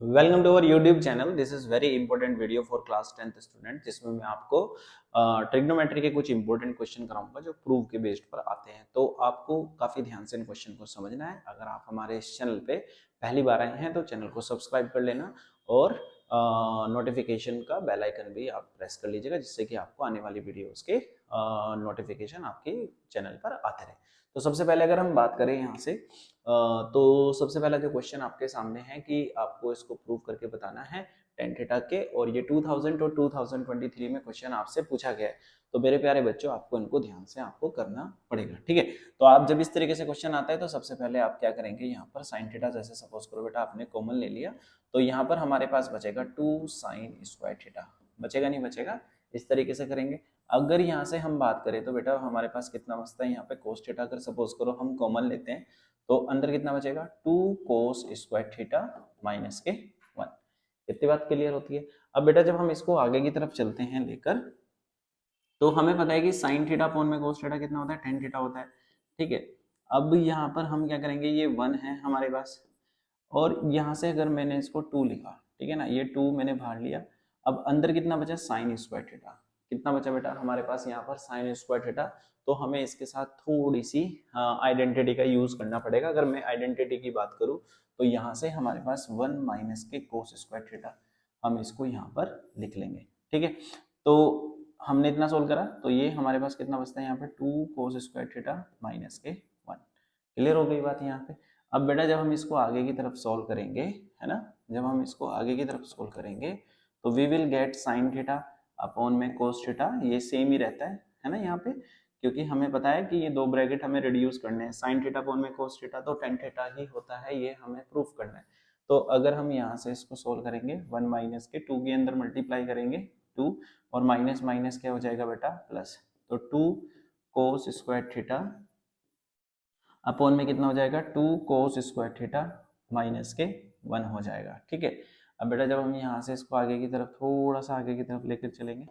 Welcome to our YouTube channel. This is very important video for class 10th student, जिसमें मैं आपको trigonometry के कुछ इंपॉर्टेंट क्वेश्चन कराऊंगा जो प्रूफ के बेस्ड पर आते हैं। तो आपको काफी ध्यान से इन क्वेश्चन को समझना है। अगर आप हमारे इस चैनल पे पहली बार आए हैं तो चैनल को सब्सक्राइब कर लेना और नोटिफिकेशन का बेल आइकन भी आप प्रेस कर लीजिएगा, जिससे कि आपको आने वाली वीडियोस के नोटिफिकेशन आपके चैनल पर आते रहे। तो सबसे पहले अगर हम बात करें यहाँ से तो सबसे पहला जो क्वेश्चन आपके सामने है कि आपको इसको प्रूव करके बताना है टेन थीटा के, और ये 2000 और 2023 में क्वेश्चन आपसे पूछा गया है। तो मेरे प्यारे बच्चों, आपको इनको ध्यान से आपको करना पड़ेगा, ठीक है। तो आप जब इस तरीके से क्वेश्चन आता है तो सबसे पहले आप क्या करेंगे, यहाँ पर साइन थीटा, जैसे सपोज करो बेटा आपने कॉमन ले लिया, तो यहाँ पर हमारे पास बचेगा 2 साइन स्क्वायर थीटा। बचेगा नहीं बचेगा, इस तरीके से करेंगे। अगर यहाँ से हम बात करें तो बेटा हमारे पास कितना बचता है, यहाँ पे कोस थीटा अगर सपोज करो हम कॉमन लेते हैं तो अंदर कितना बचेगा, 2 कोस स्क्वायर थीटा माइनस के 1। इतनी बात क्लियर होती है। अब बेटा जब हम इसको आगे की तरफ चलते हैं लेकर, तो हमें पता है कि साइन थीटा अपॉन में कोस थीटा कितना होता है, टेन थीटा होता है, ठीक है। अब यहाँ पर हम क्या करेंगे, ये 1 है हमारे पास, और यहाँ से अगर मैंने इसको 2 लिखा, ठीक है ना, ये 2 मैंने बाहर लिया। अब अंदर कितना बचा, साइन स्क्वायर थीटा। कितना बचा बेटा हमारे पास यहाँ पर, साइन स्क्वायर थीटा। तो हमें इसके साथ थोड़ी सी आइडेंटिटी का यूज करना पड़ेगा। अगर मैं आइडेंटिटी की बात करूँ तो यहाँ से हमारे पास 1 माइनस के कोस स्क्वायर थीटा, हम इसको यहाँ पर लिख लेंगे, ठीक है। तो हमने इतना सोल्व करा, तो ये हमारे पास कितना बचता है यहाँ पे, 2 कोस स्क्वायर थीटा माइनस के 1। क्लियर हो गई बात यहाँ पे। अब बेटा जब हम इसको आगे की तरफ सॉल्व करेंगे, है ना, जब हम इसको आगे की तरफ सॉल्व करेंगे तो we will get sine theta upon में कोस थीटा। ये सेम ही रहता है ना यहाँ पे, क्योंकि हमें पता है कि ये दो ब्रैकेट हमें रिड्यूस करने हैं। साइन थीटा अपॉन में कोस थीटा तो टेन थीटा ही होता है, ये हमें प्रूफ करना है। तो अगर हम यहाँ से इसको सोल्व करेंगे, 1 माइनस के 2 के अंदर मल्टीप्लाई करेंगे 2, और माइनस माइनस क्या हो जाएगा बेटा, प्लस। तो 2 कोस स्क्वायर थीटा अपॉन में कितना हो जाएगा, 2 कोस स्क्वायर थीटा माइनस के 1 हो जाएगा, ठीक है। अब बेटा जब हम यहाँ से इसको आगे की तरफ, थोड़ा सा आगे की तरफ लेकर चलेंगे,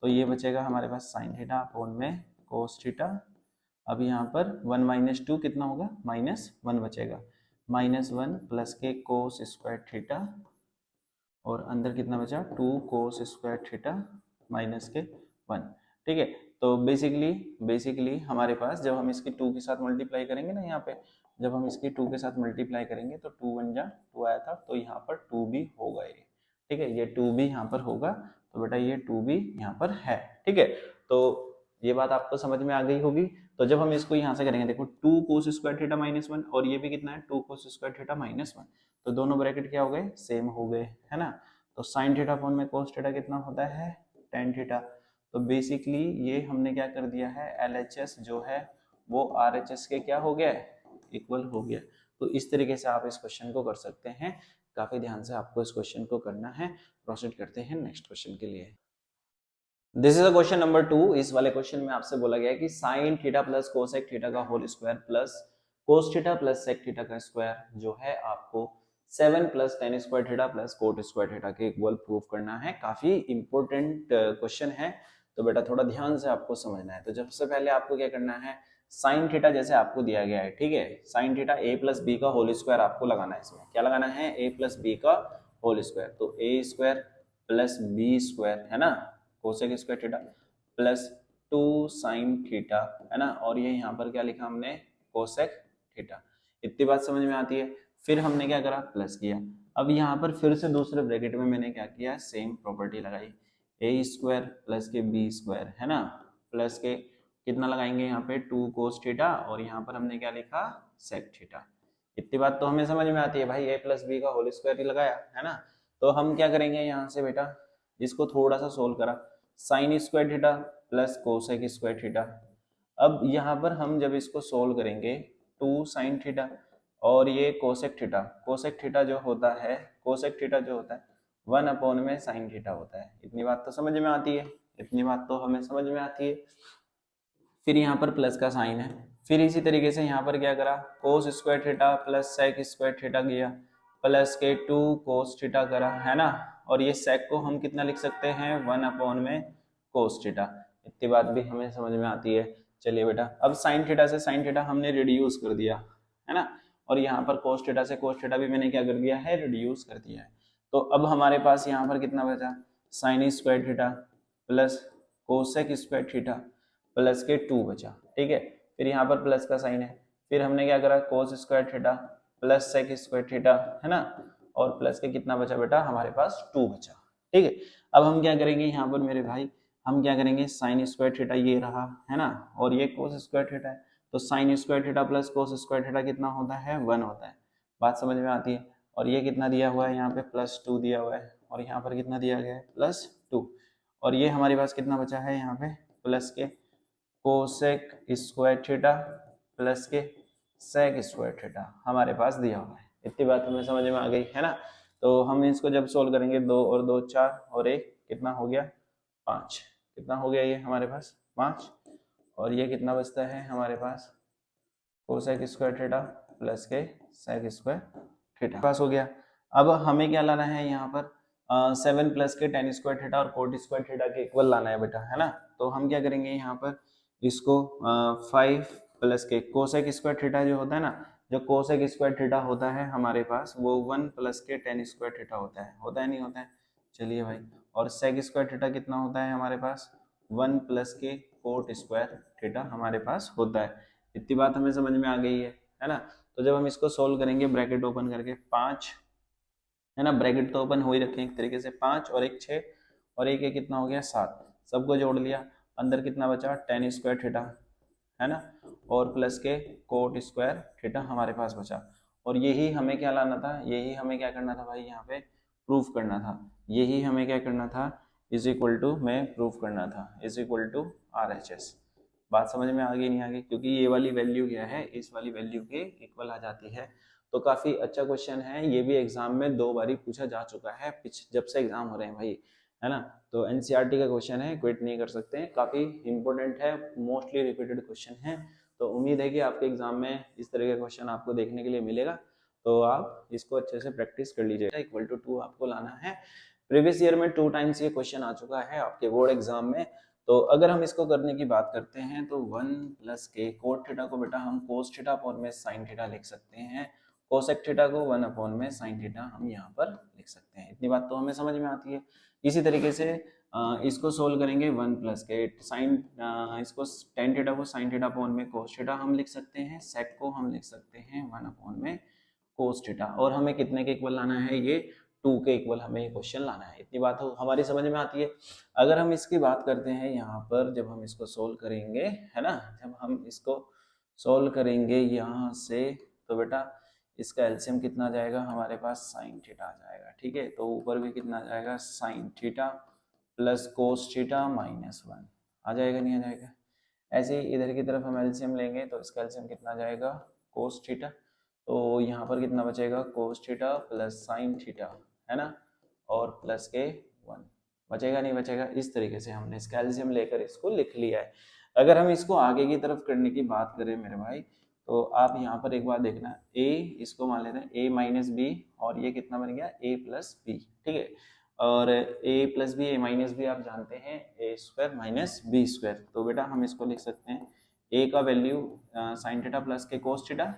तो ये बचेगा हमारे पास साइन थीटा अपॉन में कोस थीटा। अब यहाँ पर 1 माइनस 2 कितना होगा, -1 बचेगा, -1 प्लस के कोस स्क्वायर थीटा, और अंदर कितना बचा, 2 कोस स्क्वायर थीटा माइनस के 1, ठीक है। तो बेसिकली हमारे पास जब हम इसकी 2 के साथ मल्टीप्लाई करेंगे ना, यहाँ पे जब हम इसकी 2 के साथ मल्टीप्लाई करेंगे तो 2 1 जा 2 आया था, तो यहाँ पर 2 भी होगा ये, ठीक है। ये 2 भी यहाँ पर होगा, तो बेटा ये 2 भी यहाँ पर है, ठीक है। तो ये बात आपको समझ में आ गई होगी। तो जब हम इसको यहाँ से करेंगे, देखो 2 कोस स्क्वायर थीटा -1, और ये भी कितना है, 2 कोस स्क्वायर थीटा -1, तो दोनों ब्रैकेट क्या हो गए, सेम हो गए, है ना। तो साइन थीटा अपॉन में कोस थीटा कितना होता है, टेन थीटा। तो बेसिकली ये हमने क्या कर दिया है, LHS जो है वो RHS के क्या हो गया, इक्वल हो गया। तो इस तरीके से आप इस क्वेश्चन को कर सकते हैं। काफी ध्यान से आपको इस क्वेश्चन को करना है। प्रोसीड करते हैं नेक्स्ट क्वेश्चन के लिए। This is a question number 2। इस वाले क्वेश्चन में आपसे बोला गया है कि sine theta plus cosec theta का whole square plus cos theta plus sec theta का स्क्वायर जो है आपको 7 plus tan square theta plus cot square theta के इक्वल प्रूफ करना है। काफी इंपॉर्टेंट क्वेश्चन है, तो बेटा थोड़ा ध्यान से आपको समझना है। तो सबसे पहले आपको क्या करना है, साइन थीटा जैसे आपको दिया गया है, ठीक है, sine theta a plus B का होल स्क्वायर आपको लगाना है। इसमें क्या लगाना है, a प्लस बी का होल स्क्वायर। तो a square plus B square, है ना, cosec square theta plus 2 sine theta, है ना, और ये यहाँ पर क्या लिखा हमने, कोसेक थीटा। इतनी बात समझ में आती है। फिर हमने क्या करा, प्लस किया। अब यहाँ पर फिर से दूसरे ब्रैकेट में मैंने क्या किया, सेम प्रॉपर्टी लगाई, ए स्क्वायर प्लस के बी स्क्वायर, है ना, प्लस के कितना लगाएंगे यहाँ पे, 2 कोस थीटा, और यहाँ पर हमने क्या लिखा, सेक थीटा। इतनी बात तो हमें समझ में आती है भाई, a प्लस बी का होल स्क्वायर ही लगाया, है ना। तो हम क्या करेंगे यहाँ से बेटा, इसको थोड़ा सा सोल्व करा, sign square theta plus cosec square theta. अब यहाँ पर हम जब इसको सोल्व करेंगे, 2 साइन थीटा और ये कोसेक थीटा, कोसेक थीटा जो होता है, कोसेक थीटा जो होता है 1 अपॉन में साइन थीटा होता है। इतनी बात तो समझ में आती है, इतनी बात तो हमें समझ में आती है। फिर यहाँ पर प्लस का साइन है। फिर इसी तरीके से यहाँ पर क्या करा, cos square theta plus sec square theta किया, प्लस के 2 कोस थीटा करा, है ना, और ये सेक को हम कितना लिख सकते हैं, 1 अपॉन में कोस थीटा। इतनी बात भी हमें समझ में आती है। चलिए बेटा, अब साइन थीटा से साइन थीटा हमने रिड्यूस कर दिया, है ना, और यहाँ पर कोस थीटा से कोस थीटा भी मैंने क्या कर दिया है, रिड्यूस कर दिया है। तो अब हमारे पास यहाँ पर कितना बचा, sign square theta plus cosec square theta plus के 2 बचा, ठीक है। फिर यहाँ पर प्लस का साइन है, फिर हमने क्या करा, cos square theta plus sec square theta, है ना, और प्लस के कितना बचा बेटा, हमारे पास 2 बचा, ठीक है। अब हम क्या करेंगे यहाँ पर मेरे भाई, हम क्या करेंगे, साइन स्क्वायर थीटा ये रहा, है ना, और ये कोस स्क्वायर थीटा है, तो sign square theta plus cos square theta कितना होता है, 1 होता है। बात समझ में आती है। और ये कितना दिया हुआ है यहाँ पे, +2 दिया हुआ है, और यहाँ पर कितना दिया गया है, +2, और ये हमारे पास कितना बचा है यहाँ पे, प्लस के कोसेक स्क्वायर थीटा प्लस के सेक स्क्वायर थीटा हमारे पास दिया हुआ है। इतनी बात हमें समझ में आ गई, है ना। तो हम इसको जब सोल्व करेंगे, 2 और 2 4 और 1 कितना हो गया, 5, कितना हो गया ये हमारे पास 5, और ये कितना बचता है हमारे पास, कोसेक स्क्वायर थीटा प्लस के सेक स्क्वायर थीटा पास हो गया। अब हमें क्या लाना है यहाँ पर, 7 प्लस के टेन स्क्वायर थीटा और कोट स्क्वायर थीटा के इक्वल लाना है बेटा, है ना। तो हम क्या करेंगे यहाँ पर, इसको 5 प्लस के कोसेक स्क्वायर थीटा जो होता है ना, जो कोसेक स्क्वायर थीटा होता है हमारे पास, वो 1 प्लस के टेन स्क्वायर थीटा होता है नहीं होता है, चलिए भाई। और सेक स्क्वायर थीटा कितना होता है हमारे पास, 1 प्लस के कोट स्क्वायर थीटा हमारे पास होता है। इतनी बात हमें समझ में आ गई है ना। तो जब हम इसको सोल्व करेंगे, ब्रैकेट ओपन करके 5, है ना, ब्रैकेट तो ओपन हो ही रखे एक तरीके से, 5 और 1 6 और 1 कितना हो गया 7, सबको जोड़ लिया, अंदर कितना बचा, टेन स्क्वायर थीटा, है ना, और प्लस के कोट स्क्वायर थीटा हमारे पास बचा। और यही हमें क्या लाना था, यही हमें क्या करना था भाई, यहाँ पे प्रूफ करना था, यही हमें क्या करना था, इज इक्वल टू में प्रूफ करना था, इज इक्वल टू RHS। बात समझ में आ गई नहीं आ गई, क्योंकि ये वाली वैल्यू क्या है, इस वाली वैल्यू के इक्वल आ जाती है। तो काफी अच्छा क्वेश्चन है, ये भी एग्जाम में 2 बारी पूछा जा चुका है जब से एग्जाम हो रहे हैं भाई, है ना। तो एनसीईआरटी का क्वेश्चन है, क्विट नहीं कर सकते हैं, काफी इंपॉर्टेंट है, मोस्टली रिपीटेड क्वेश्चन है। तो उम्मीद है कि आपके एग्जाम में इस तरह का क्वेश्चन आपको देखने के लिए मिलेगा, तो आप इसको अच्छे से प्रैक्टिस कर लीजिएगा। इक्वल टू 2 आपको लाना है। प्रीवियस ईयर में 2 टाइम्स ये क्वेश्चन आ चुका है आपके बोर्ड एग्जाम में। तो अगर हम इसको करने की बात करते हैं, तो 1 प्लस के कोट थीटा को बेटा हम कोस थीटा अपॉन में साइन थीटा लिख सकते हैं, कोसेक थीटा को 1 अपॉन में साइन थीटा हम यहाँ पर लिख सकते हैं। इतनी बात तो हमें समझ में आती है। इसी तरीके से इसको सोल्व करेंगे, 1 प्लस के साइन, इसको टेन थीटा को साइन थीटा अपॉन में कोस थीटा हम लिख सकते हैं, सेक को हम लिख सकते हैं 1 अपॉन में कोस थीटा, और हमें कितने के इक्वल लाना है, ये 2 के इक्वल हमें ये क्वेश्चन लाना है। इतनी बात हमारी समझ में आती है। अगर हम इसकी बात करते हैं यहाँ पर, जब हम इसको सोल्व करेंगे, है ना, जब हम इसको सोल्व करेंगे यहाँ से, तो बेटा इसका एलसीएम कितना आ जाएगा हमारे पास, साइन थीटा आ जाएगा, ठीक है। तो ऊपर भी कितना आ जाएगा, sign theta plus cos theta minus 1 आ जाएगा, नहीं आ जाएगा। ऐसे ही इधर की तरफ हम एलसीएम लेंगे, तो इसका एलसीएम कितना आ जाएगा, कोस थीटा, तो यहाँ पर कितना बचेगा, कोस थीटा प्लस साइन थीटा, है ना, और प्लस के 1 बचेगा, नहीं बचेगा। इस तरीके से हमने इसका एलसीएम लेकर इसको लिख लिया है। अगर हम इसको आगे की तरफ करने की बात करें मेरे भाई, तो आप यहाँ पर एक बार देखना, a इसको मान लेते हैं a माइनस बी, और ये कितना बन गया, a प्लस बी, ठीक है। और a plus B, a minus B आप जानते हैं, a square minus B square. तो बेटा हम इसको लिख सकते हैं, a का वैल्यू साइन थीटा प्लस के कोस थीटा,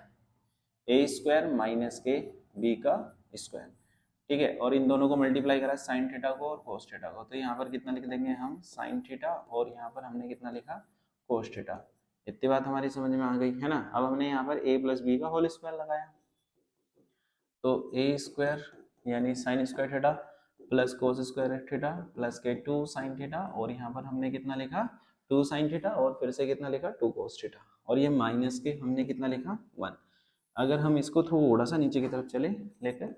ए स्क्वायर माइनस के बी का स्क्वायर, ठीक है। और इन दोनों को मल्टीप्लाई करा, साइन थीटा को और कोस थीटा को, तो यहाँ पर कितना लिख देंगे हम, साइन थीटा, और यहाँ पर हमने कितना लिखा, कोस थीटा। इतनी बात हमारी समझ में आ गई, है ना। अब हमने यहाँ पर a प्लस बी का होल स्क्वायर लगाया, तो ए स्क्वायर यानी sign square theta plus cos square theta plus के 2 साइन थीटा, और यहाँ पर हमने कितना लिखा, 2 साइन थीटा, और फिर से कितना लिखा, 2 कोस थीटा, और ये माइनस के हमने कितना लिखा, 1। अगर हम इसको थोड़ा सा नीचे की तरफ चले लेकर,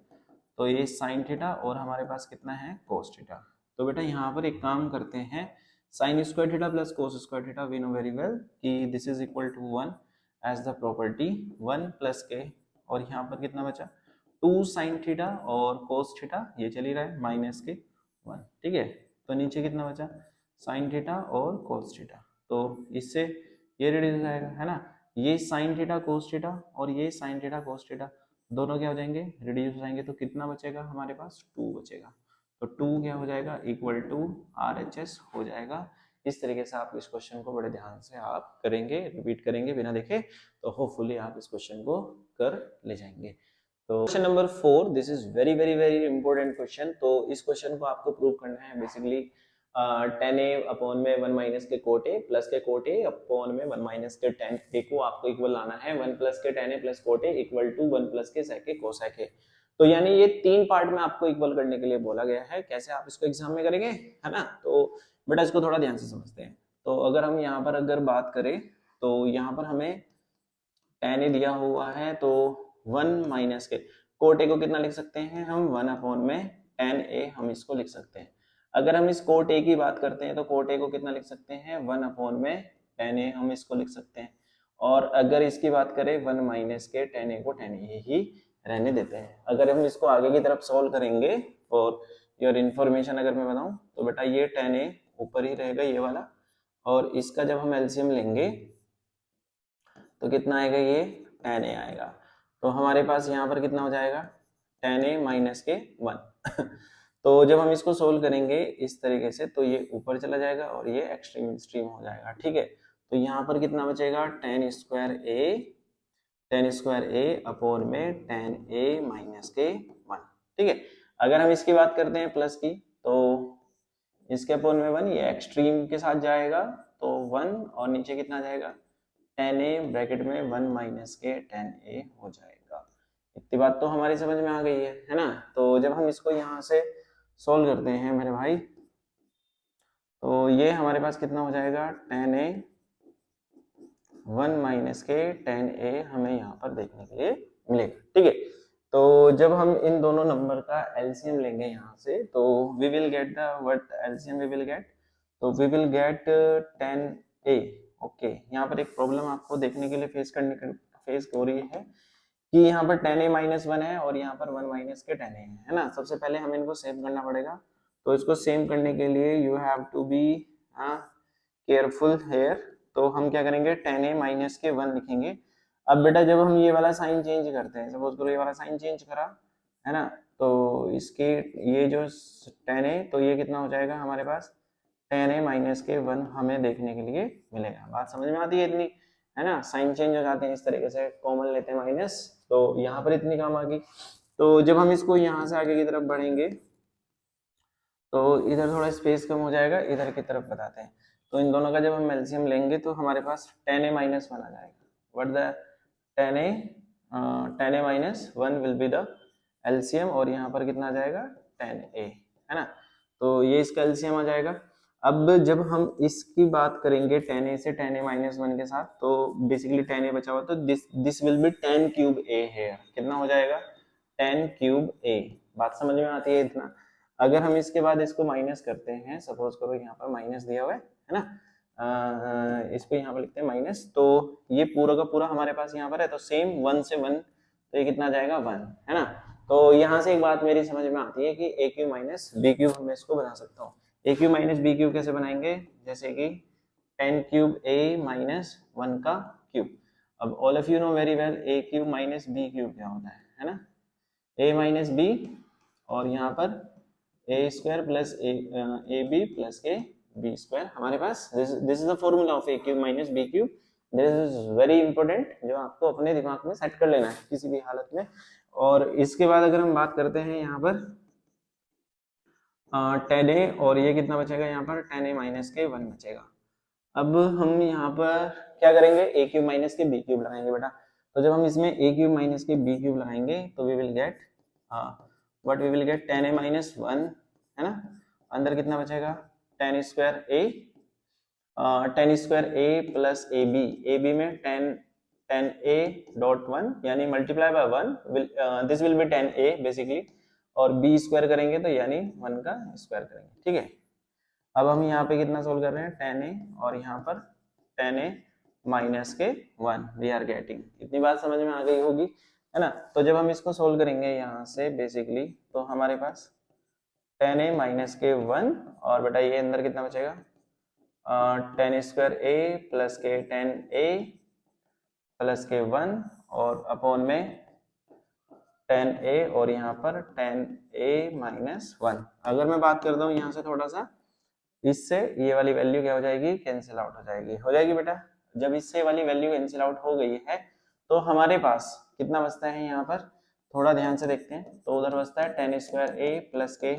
तो ये साइन थीटा और हमारे पास कितना है, कोस थीटा। तो बेटा यहाँ पर एक काम करते हैं, sine square theta plus cos square theta, we know very well कि this is equal to 1 as the property 1 plus K, और यहाँ पर कितना बचा, 2 साइन थीटा और कोस थीटा, ये चल ही रहा है, माइनस के 1, ठीक है। तो नीचे कितना बचा, साइन थीटा और कोस थीटा, तो इससे ये रेडियस हो जाएगा, है ना। ये साइन थीटा कोस थीटा और ये साइन थीटा कोस थीटा दोनों क्या हो जाएंगे, रिड्यूस हो जाएंगे, तो कितना बचेगा हमारे पास, 2 बचेगा। तो 2 क्या हो जाएगा, इक्वल टू RHS हो जाएगा। इस तरीके से आप इस क्वेश्चन को बड़े ध्यान से आप करेंगे, रिपीट करेंगे बिना देखे, तो होपफुली आप इस क्वेश्चन को कर ले जाएंगे। तो question number 4, this is very very very important question. तो इस क्वेश्चन को आपको प्रूव करना है बेसिकली tan a अपॉन में 1 माइनस के कोट a प्लस के कोट a अपॉन में 1 माइनस के tan a को आपको इक्वल लाना है 1 प्लस के tan a plus cot a equal to 1 plus के sec a cosec a। तो यानी ये 3 पार्ट में आपको इक्वल करने के लिए बोला गया है। कैसे आप इसको एग्जाम में करेंगे, है ना। तो बेटा इसको थोड़ा ध्यान से समझते हैं। तो अगर हम यहाँ पर अगर बात करें तो यहाँ पर हमें tan a दिया हुआ है, तो 1 माइनस के कोट a को कितना लिख सकते हैं हम 1 अपॉन में tan a हम इसको लिख सकते हैं। अगर हम इस कोट a की बात करते हैं तो कोट a को कितना लिख सकते हैं 1 अपॉन में tan a हम इसको लिख सकते हैं। और अगर इसकी बात करें 1 माइनस के tan a को tan a ही रहने देते हैं। अगर हम इसको आगे की तरफ सॉल्व करेंगे और योर इन्फॉर्मेशन अगर मैं बताऊं तो बेटा ये tan a ऊपर ही रहेगा ये वाला, और इसका जब हम एलसीएम लेंगे तो कितना आएगा ये tan a आएगा। तो हमारे पास यहाँ पर कितना हो जाएगा tan a माइनस के 1 तो जब हम इसको सोल्व करेंगे इस तरीके से तो ये ऊपर चला जाएगा और ये एक्सट्रीम एक्सट्रीम हो जाएगा, ठीक है। तो यहाँ पर कितना बचेगा tan स्क्वायर a अपॉन में tan a माइनस के 1, ठीक है। अगर हम इसकी बात करते हैं प्लस की तो इसके अपॉन में 1, ये एक्सट्रीम के साथ जाएगा तो 1 और नीचे कितना जाएगा tan a ब्रैकेट में 1 माइनस के tan a हो जाएगा। इतनी बात तो हमारी समझ में आ गई है ना। तो जब हम इसको यहाँ से सोल्व करते हैं मेरे भाई तो ये हमारे पास कितना हो जाएगा tan a 1 माइनस के tan a हमें यहाँ पर देखने के लिए मिलेगा, ठीक है। तो जब हम इन दोनों नंबर का एलसीएम लेंगे यहाँ से तो we will get the what LCM we will get, तो we will get tan a। Okay यहाँ पर एक प्रॉब्लम आपको देखने के लिए फेस हो रही है कि यहाँ पर tan a माइनस 1 है और यहाँ पर 1 माइनस के tan a है ना। सबसे पहले हमें इनको सेम करना पड़ेगा। तो इसको सेम करने के लिए you have to be careful here. तो हम क्या करेंगे tan a माइनस के 1 लिखेंगे। अब बेटा जब हम ये वाला साइन चेंज करते हैं, सपोज करो ये वाला साइन चेंज करा है ना, तो इसके ये जो tan a तो ये कितना हो जाएगा हमारे पास tan a माइनस के 1 हमें देखने के लिए मिलेगा। बात समझ में आती है इतनी, है ना। साइन चेंज हो जाते हैं इस तरीके से, कॉमन लेते हैं माइनस, तो यहाँ पर इतनी काम आ गई। तो जब हम इसको यहाँ से आगे की तरफ बढ़ेंगे तो इधर थोड़ा स्पेस कम हो जाएगा, इधर की तरफ बताते हैं। तो इन दोनों का जब हम एलसीएम लेंगे तो हमारे पास tan a माइनस 1 आ जाएगा। What the tan a minus 1 will be the LCM, और यहाँ पर कितना आ जाएगा tan a, है ना। तो ये इसका एलसीएम आ जाएगा। अब जब हम इसकी बात करेंगे tan a से tan a माइनस 1 के साथ तो बेसिकली tan a बचा हुआ, तो this will be tan cube a है। कितना हो जाएगा tan क्यूब a। बात समझ में आती है इतना। अगर हम इसके बाद इसको माइनस करते हैं, सपोज करो यहाँ पर माइनस दिया हुआ है ना, इसको यहाँ पर लिखते हैं माइनस, तो ये पूरा का पूरा हमारे पास यहाँ पर है, तो सेम 1 से 1 तो ये कितना जाएगा 1, है ना। तो यहाँ से एक बात मेरी समझ में आती है कि ए क्यू माइनस बी क्यूब मैं इसको बना सकता हूँ। ए क्यू माइनस बी क्यूब कैसे बनाएंगे, जैसे कि tan क्यूब a माइनस 1 का क्यूब। अब all of you know very well A cube minus B cube क्या होता है ना, a माइनस बी और यहाँ पर a square plus A B plus के बी स्क्वायर हमारे पास। This is the formula of A cube minus B cube. This is very important, जो आपको अपने दिमाग में सेट कर लेना है किसी भी हालत में। और इसके बाद अगर हम बात करते हैं यहाँ पर tan a, और ये कितना बचेगा यहाँ पर tan a माइनस के 1 बचेगा। अब हम यहाँ पर क्या करेंगे, ए क्यूब माइनस के बी क्यूब लगाएंगे बेटा। तो जब हम इसमें ए क्यूब माइनस के बी क्यूब लगाएंगे तो we will get what we will get tan a minus 1, है ना। अंदर कितना बचेगा tan square a plus A B में tan a डॉट 1 यानी multiply by 1 this will be tan a basically, और b स्क्वायर करेंगे तो यानी 1 का स्क्वायर करेंगे, ठीक है। अब हम यहाँ पे कितना सोल्व कर रहे हैं tan a और यहाँ पर tan a माइनस के 1 वी आर गेटिंग। इतनी बात समझ में आ गई होगी, है ना। तो जब हम इसको सोल्व करेंगे यहाँ से बेसिकली तो हमारे पास tan a माइनस के 1 और बेटा ये अंदर कितना बचेगा tan स्क्वायर a प्लस के tan a प्लस के 1 और अपॉन में tan a और यहाँ पर tan a माइनस 1। अगर मैं बात करता हूँ यहाँ से थोड़ा सा, इससे ये वाली वैल्यू क्या हो जाएगी, कैंसिल आउट हो जाएगी बेटा। जब इससे वाली वैल्यू कैंसिल आउट हो गई है तो हमारे पास कितना बचता है यहाँ पर थोड़ा ध्यान से देखते हैं। तो उधर बचता है tan स्क्वायर a प्लस के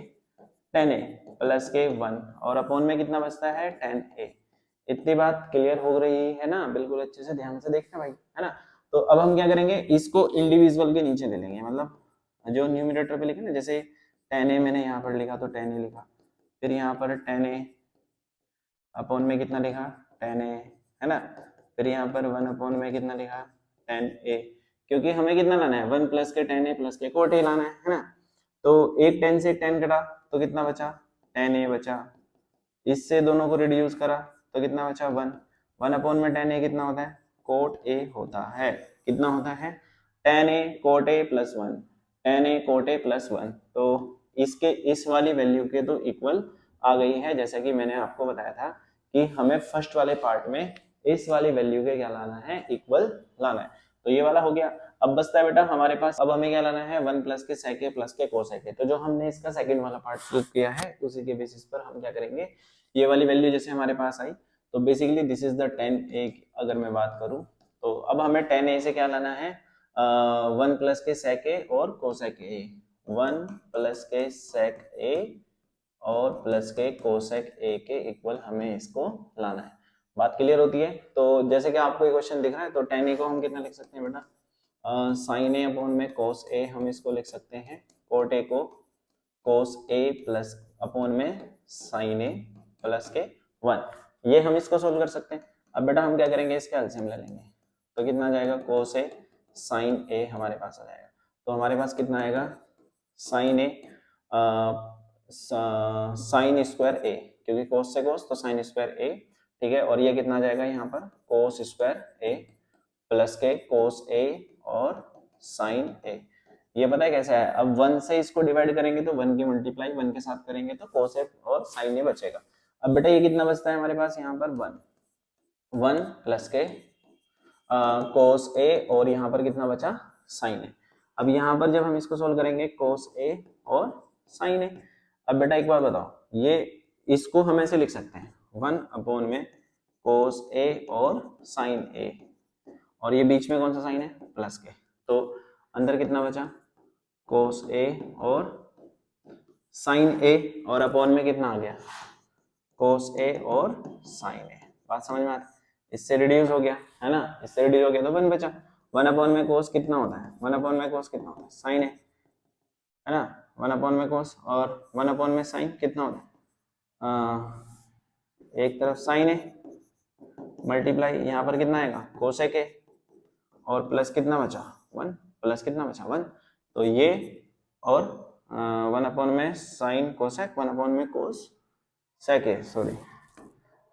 tan a प्लस के 1 और अपॉन में कितना बचता है tan a। इतनी बात क्लियर हो रही है ना? बिल्कुल अच्छे से ध्यान से देखना भाई, है ना। तो अब हम क्या करेंगे, इसको इंडिविजुअल के नीचे ले लेंगे, मतलब जो न्यूमरेटर पे लिखे ना, जैसे tan a मैंने यहाँ पर लिखा तो tan a लिखा, फिर यहाँ पर tan a अपॉन में कितना लिखा tan a, है ना। फिर यहाँ पर 1 अपॉन में कितना लिखा tan a, क्योंकि हमें कितना लाना है 1 प्लस के tan a प्लस के cot a लाना है ना। तो एक tan से एक tan कटा तो कितना बचा tan a बचा, इससे दोनों को रिड्यूस करा तो कितना बचा 1, 1 अपॉन में tan a कितना होता है cot a होता है, कितना होता है tan a cot a plus 1, tan a cot a plus 1। तो इसके इस वाली वैल्यू के तो इक्वल आ गई है, जैसा कि मैंने आपको बताया था कि हमें फर्स्ट वाले पार्ट में इस वाली वैल्यू के क्या लाना है इक्वल लाना है। तो ये वाला हो गया। अब बचता है बेटा हमारे पास, अब हमें क्या लाना है 1 प्लस के sec a प्लस के cos a। तो जो हमने इसका सेकंड वाला पार्ट प्रूव किया है उसी के बेसिस पर हम क्या करेंगे, ये वाली वैल्यू जैसे हमारे पास आई तो basically this is the tan a। अगर मैं बात करूं तो अब हमें tan a से क्या लाना है 1 प्लस के sec a और cosec a, 1 प्लस के sec a और प्लस के कोसेक ए के इक्वल हमें इसको लाना है। बात क्लियर होती है? तो जैसे कि आपको ये क्वेश्चन दिख रहा है तो tan a को हम कितना लिख सकते हैं बेटा sin a अपॉन में cos a, हम इसको लिख सकते हैं cot a को cos a प्लस अपॉन में sin a प्लस के 1, ये हम इसको सोल्व कर सकते हैं। अब बेटा हम क्या करेंगे, इसके एलसीएम ले लेंगे तो कितना आ जाएगा cos a sin a हमारे पास आ जाएगा। तो हमारे पास कितना आएगा sin a साइन स्क्वायर ए, क्योंकि कोस से कोस तो साइन स्क्वायर ए, ठीक है। और ये कितना आ जाएगा यहाँ पर कोस स्क्वायर ए प्लस के कोस ए और साइन ए। ये पता है कैसा है, अब 1 से इसको डिवाइड करेंगे तो 1 की मल्टीप्लाई 1 के साथ करेंगे तो कोस ए और साइन ए बचेगा। अब बेटा ये कितना बचता है हमारे पास यहाँ पर 1 प्लस के कोस ए और यहाँ पर कितना बचा साइन ए। अब यहाँ पर जब हम इसको सोल्व करेंगे कोस ए और साइन ए। अब बेटा एक बात बताओ, ये इसको हम ऐसे लिख सकते हैं 1 अपॉन में कोस ए और साइन ए, और ये बीच में कौन सा साइन है प्लस के, तो अंदर कितना बचा कोस ए और साइन ए और अपॉन में कितना आ गया कोस ए और साइन ए। बात समझ में आती है? इससे रिड्यूस हो गया है ना, इससे रिड्यूस हो गया तो 1 बचा। 1 अपॉन में कोस कितना होता है 1 अपॉन में कोस कितना होता है साइन है ना, 1 अपॉन में कोस और 1 अपॉन में साइन कितना होता है एक तरफ साइन है मल्टीप्लाई यहाँ पर कितना आएगा कोसेक है और प्लस कितना बचा 1, प्लस कितना बचा 1, तो ये और 1 अपॉन में साइन कोसेक 1 अपॉन में कोस सेक ए, सॉरी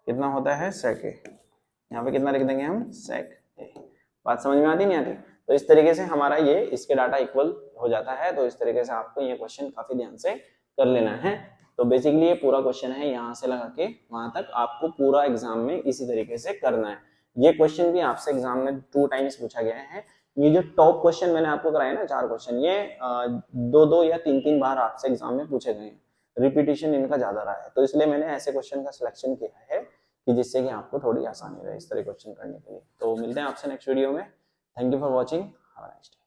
कितना होता है सेक ए, यहाँ पे कितना लिख देंगे हम सेक ए। बात समझ में आती नहीं आती? तो इस तरीके से हमारा ये इसके डाटा इक्वल हो जाता है। तो इस तरीके से आपको ये क्वेश्चन काफी ध्यान से कर लेना है। तो बेसिकली ये पूरा क्वेश्चन है, यहाँ से लगा के वहां तक आपको पूरा एग्जाम में इसी तरीके से करना है। ये क्वेश्चन भी आपसे एग्जाम में 2 टाइम्स पूछा गया है। ये जो टॉप क्वेश्चन मैंने आपको कराया ना 4 क्वेश्चन, ये 2-2 या 3-3 बार आपसे एग्जाम में पूछे गए हैं, रिपीटिशन इनका ज्यादा रहा है। तो इसलिए मैंने ऐसे क्वेश्चन का सिलेक्शन किया है कि जिससे कि आपको थोड़ी आसानी रहे इस तरह क्वेश्चन करने के लिए। तो मिलते हैं आपसे नेक्स्ट वीडियो में। Thank you for watching, have a nice day.